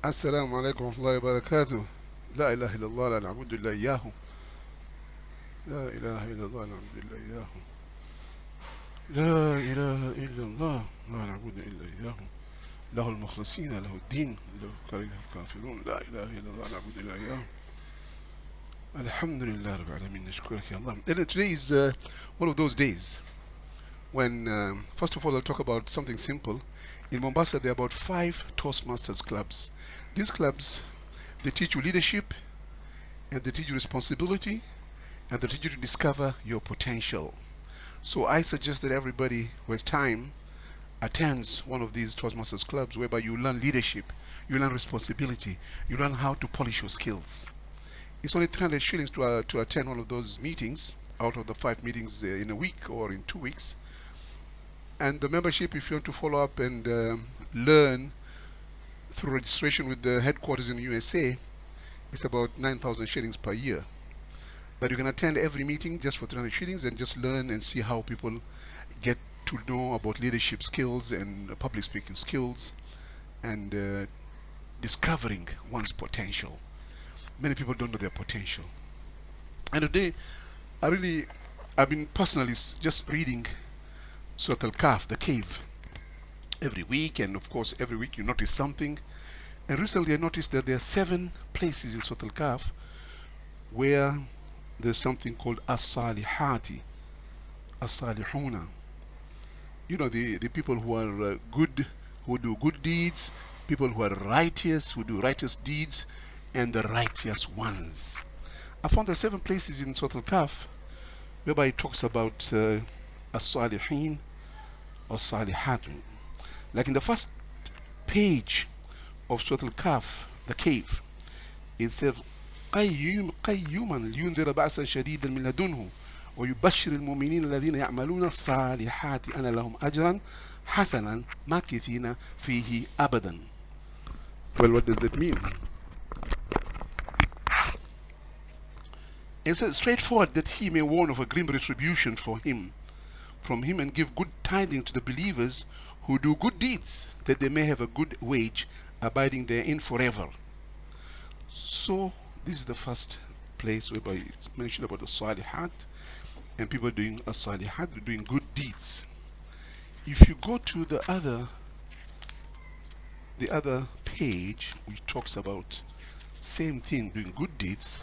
السلام عليكم ورحمة الله وبركاته. لا إله إلا الله لا نعبد إلا إياه. لا إله إلا الله لا نعبد إلا إياه. لا إله إلا الله لا نعبد إلا إياه. له المخلصين له الدين لو كره الكافرون. لا إله إلا الله لا نعبد إلا إياه. الحمد لله رب العالمين. نشكرك يا الله. And today is one of those days when, first of all, I'll talk about something simple. In Mombasa, there are about 5 Toastmasters clubs. These clubs, they teach you leadership, and they teach you responsibility, and they teach you to discover your potential. So I suggest that everybody who has time attends one of these Toastmasters clubs, whereby you learn leadership, you learn responsibility, you learn how to polish your skills. It's only 300 shillings to attend one of those meetings out of the 5 meetings in a week or in 2 weeks. And the membership, if you want to follow up and learn through registration with the headquarters in the USA, it's about 9,000 shillings per year. But you can attend every meeting just for 300 shillings and just learn and see how people get to know about leadership skills and public speaking skills and discovering one's potential. Many people don't know their potential. And today, I've been personally just reading Surah Al-Kahf, the cave, every week, and of course every week you notice something. And recently I noticed that there are 7 places in Surah Al-Kahf where there's something called as-salihati, as-salihuna. You know, the people who are good, who do good deeds, people who are righteous, who do righteous deeds, and the righteous ones. I found there are 7 places in Surah Al-Kahf whereby it talks about as-salihin or salihatu. Like in the first page of Surah Al-Kahf, the cave, it says قيوما لينذر بأسا شديدا من لدنه ويبشر المؤمنين الذين يعملون الصالحات أن لهم أجرا حسنا ماكثين فيه أبدا. Well, what does that mean? It says straightforward that he may warn of a grim retribution from him and give good tidings to the believers who do good deeds, that they may have a good wage abiding therein forever. So this is the first place whereby it's mentioned about the salihat and people doing a salihat, doing good deeds. If you go to the other page which talks about same thing, doing good deeds,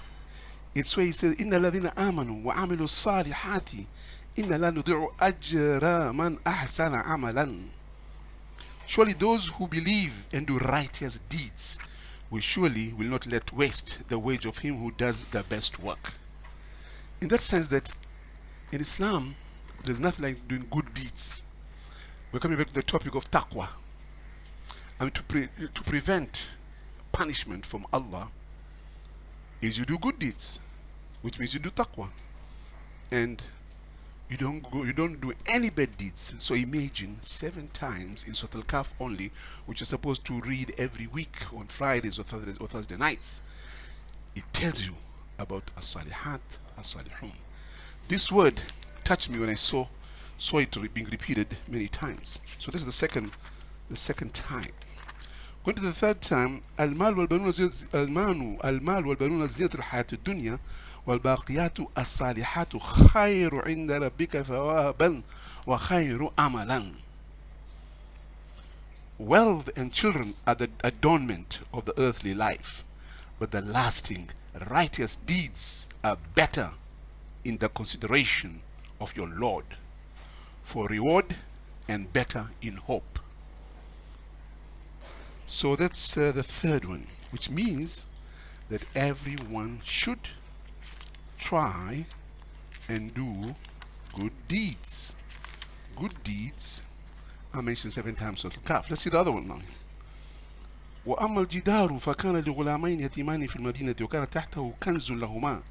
it's where he says إن الذين آمنوا وعملوا الصالحات إن لا نضيع أجر من أحسن عملا. Surely those who believe and do righteous deeds, we surely will not let waste the wage of him who does the best work. In that sense that in Islam, there's nothing like doing good deeds. We're coming back to the topic of taqwa. I mean, to prevent punishment from Allah is you do good deeds, which means you do taqwa. And you don't do any bad deeds. So imagine 7 times in Surah Al-Kahf only, which you're supposed to read every week on Fridays or Thursday nights. It tells you about as-salihat, as-salihun. This word touched me when I saw it being repeated many times. So this is the second time. Going to the third time, المال والبنون زينة الحياة الدنيا والباقيات الصالحات خير عند ربك ثوابا وخير عملا. Wealth and children are the adornment of the earthly life, but the lasting righteous deeds are better in the consideration of your Lord, for reward and better in hope. So that's the third one, which means that everyone should try and do good deeds. Good deeds are mentioned 7 times in Al-Kahf. Let's see the other one now. وأما الجدار فكان لغلامين يتيمان في المدينة وكان تحته كنز لهما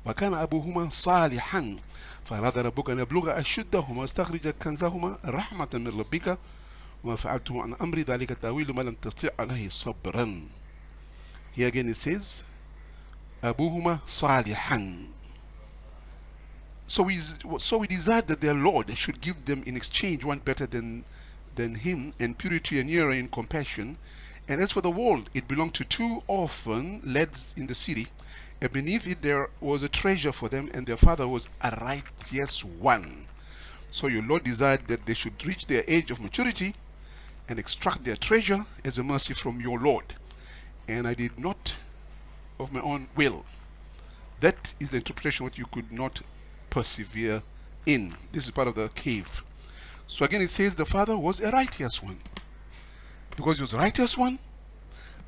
وكان أبوهما صالحا فأراد ربك أن يبلغ أشدهما واستخرج كنزهما رحمة من ربك وما فعلته عن أمر ذلك تأويل ما لم تستطع عليه صبرا. Here again it says أبوهما صالحا. So we desire that their Lord should give them in exchange one better than him, and purity and error in compassion, And as for the wall, it belonged to 2 orphan lads in the city, and beneath it there was a treasure for them, and their father was a righteous one. So your Lord desired that they should reach their age of maturity and extract their treasure as a mercy from your Lord. And I did not of my own will. That is the interpretation what you could not persevere in. This is part of the cave. So again it says the father was a righteous one. Because he was a righteous one,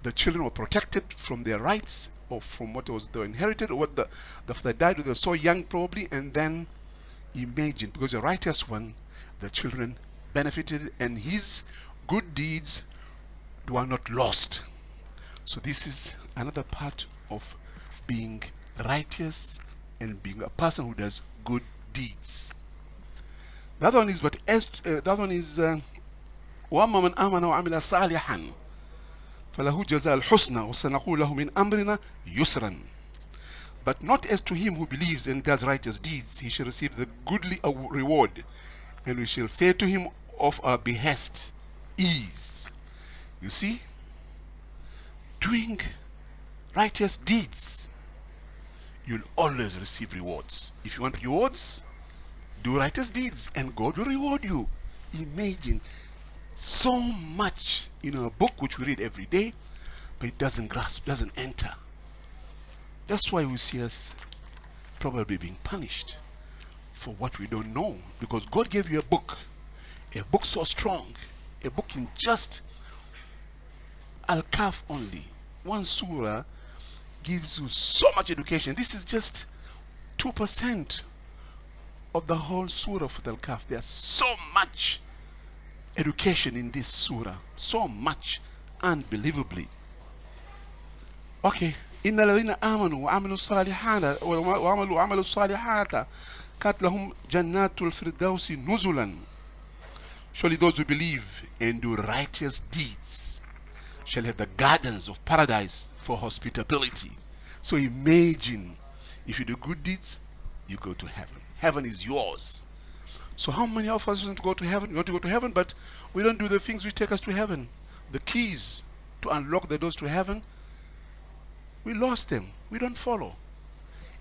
the children were protected from their rights or from what was they inherited, or what the father died when they were so young probably. And then imagine, because the righteous one, the children benefited and his good deeds were not lost. So this is another part of being righteous and being a person who does good deeds. The other one is, وأما من آمن وعمل صالحا فله جزاء الحسنى وسنقول له من أمرنا يسرا. But not as to him who believes and does righteous deeds, he shall receive the goodly reward, and we shall say to him of our behest, ease. You see, doing righteous deeds, you'll always receive rewards. If you want rewards, do righteous deeds and God will reward you. Imagine so much in a book which we read every day, but it doesn't grasp, doesn't enter. That's why we see us probably being punished for what we don't know, because God gave you a book so strong, a book in just Alkahaf only. One surah gives you so much education. This is just 2% of the whole surah of Alkahaf. There's so much education in this surah, so much, unbelievably. Okay, إن الذين آمنوا وعملوا الصالحات وعملوا الصالحات كانت لهم جنات الفردوس نزلا. Surely those who believe and do righteous deeds shall have the gardens of paradise for hospitality. So imagine, if you do good deeds, you go to heaven. Heaven is yours. So how many of us want to go to heaven? We want to go to heaven, but we don't do the things which take us to heaven. The keys to unlock the doors to heaven, we lost them. We don't follow.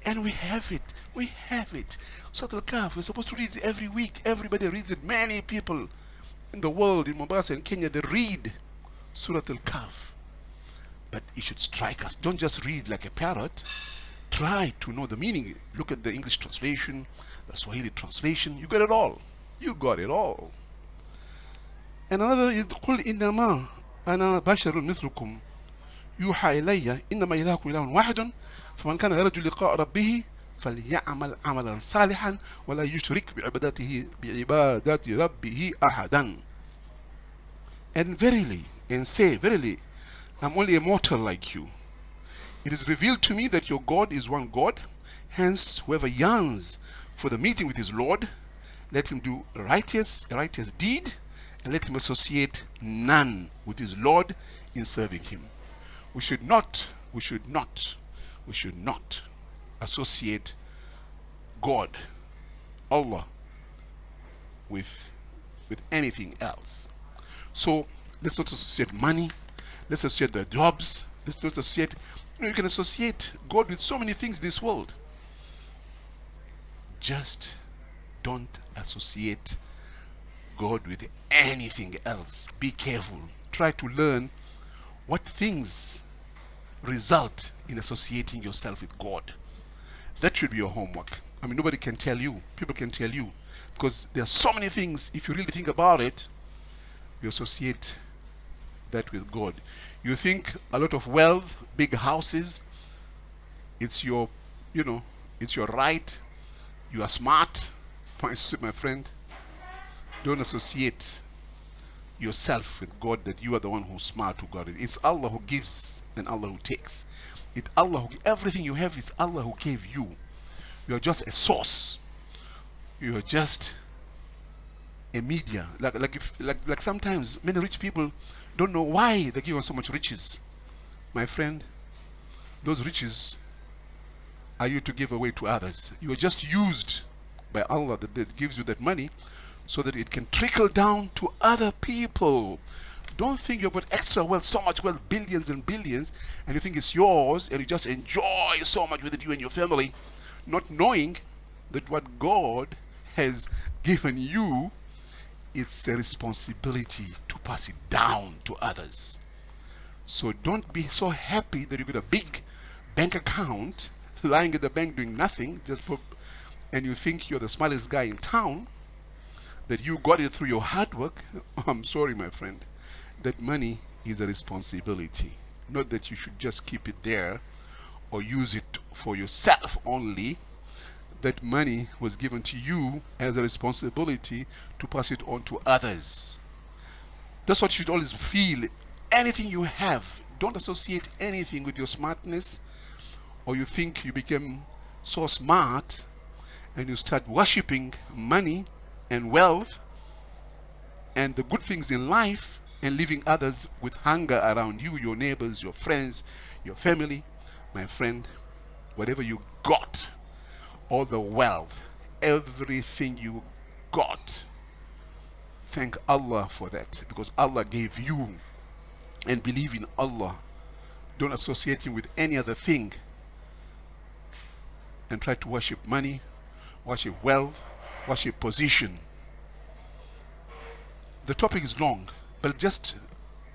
And we have it. We have it. Surah Al-Kahf, we're supposed to read it every week. Everybody reads it. Many people in the world, in Mombasa and Kenya, they read Surah Al-Kahf. But it should strike us. Don't just read like a parrot. Try to know the meaning. Look at the English translation, the Swahili translation. You got it all. You got it all. And another is قُلْ إِنَّمَا أَنَا بَشَرٌ مِثْلُكُمْ يُوحَى إِلَيَّ إِنَّمَا إِلَهُكُمْ إِلَهٌ وَاحِدٌ فَمَنْ كَانَ يَرْجُو لِقَاءَ رَبِّهِ فَلْيَعْمَلْ عَمَلًا صَالِحًا وَلَا يُشْرِكْ بِعِبَادَةِ رَبِّهِ أَحَدًا. And verily, and say, verily, I'm only a mortal like you. It is revealed to me that your God is one God. Hence, whoever yearns for the meeting with his Lord, let him do a righteous deed, and let him associate none with his Lord in serving him. We should not associate God, Allah, with anything else. So let's not associate money. Let's associate the jobs. Let's not associate. You can associate God with so many things in this world. Just don't associate God with anything else. Be careful. Try to learn what things result in associating yourself with God. That should be your homework. I mean, nobody can tell you. People can tell you. Because there are so many things, if you really think about it, you associate that with God. You think a lot of wealth, big houses, it's your, it's your right. You are smart. My friend, don't associate yourself with God that you are the one who's smart, who got it. It's Allah who gives and Allah who takes. It's Allah who, everything you have is Allah who gave you. You are just a source. You are just a media. Like sometimes many rich people don't know why they give us so much riches. My friend, those riches are you to give away to others. You are just used by Allah that gives you that money so that it can trickle down to other people. Don't think you've got extra wealth, so much wealth, billions and billions, and you think it's yours and you just enjoy so much with it, you and your family, not knowing that what God has given you, it's a responsibility to pass it down to others. So don't be so happy that you got a big bank account lying at the bank doing nothing, and you think you're the smartest guy in town, that you got it through your hard work. I'm sorry, my friend. That money is a responsibility. Not that you should just keep it there or use it for yourself only. That money was given to you as a responsibility to pass it on to others. That's what you should always feel. Anything you have, don't associate anything with your smartness, or you think you became so smart and you start worshipping money and wealth and the good things in life and leaving others with hunger around you, your neighbors, your friends, your family. My friend, whatever you got, all the wealth, everything you got, thank Allah for that, because Allah gave you, and believe in Allah. Don't associate Him with any other thing and try to worship money, worship wealth, worship position. The topic is long, but just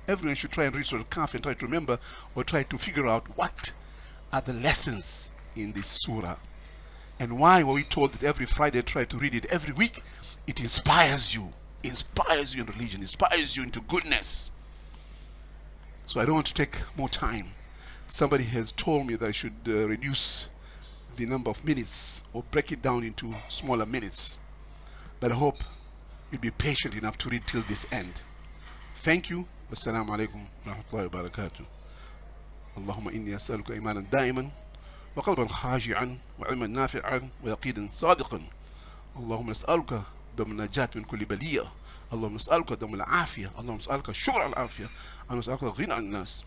everyone should try and read Surah Al-Kahf and try to remember or try to figure out what are the lessons in this surah. And why were we told that every Friday try to read it every week? It inspires you in religion, inspires you into goodness. So I don't want to take more time. Somebody has told me that I should reduce the number of minutes or break it down into smaller minutes. But I hope you'll be patient enough to read till this end. Thank you. Wassalamu alaikum wa rahmatullahi wa barakatuh. Allahumma inni as'aluka imanan da'iman وقلبا خاشعا وعلما نافعا ويقينا صادقا. اللهم نسألك دوم النجاة من كل بلية. اللهم نسألك دوم العافية. اللهم نسألك شكر العافية. اللهم نسألك غنى عن الناس.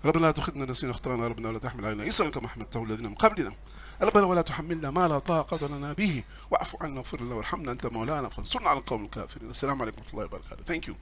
ربنا لا تأخذنا نسينا اخطأنا. ربنا لا تحمل علينا إصرا كما حملته الذين من قبلنا. ربنا ولا تحملنا ما لا طاقة لنا به واعف عنا واغفر لنا وارحمنا أنت مولانا فانصرنا على القوم الكافرين. السلام عليكم ورحمة الله وبركاته. Thank you.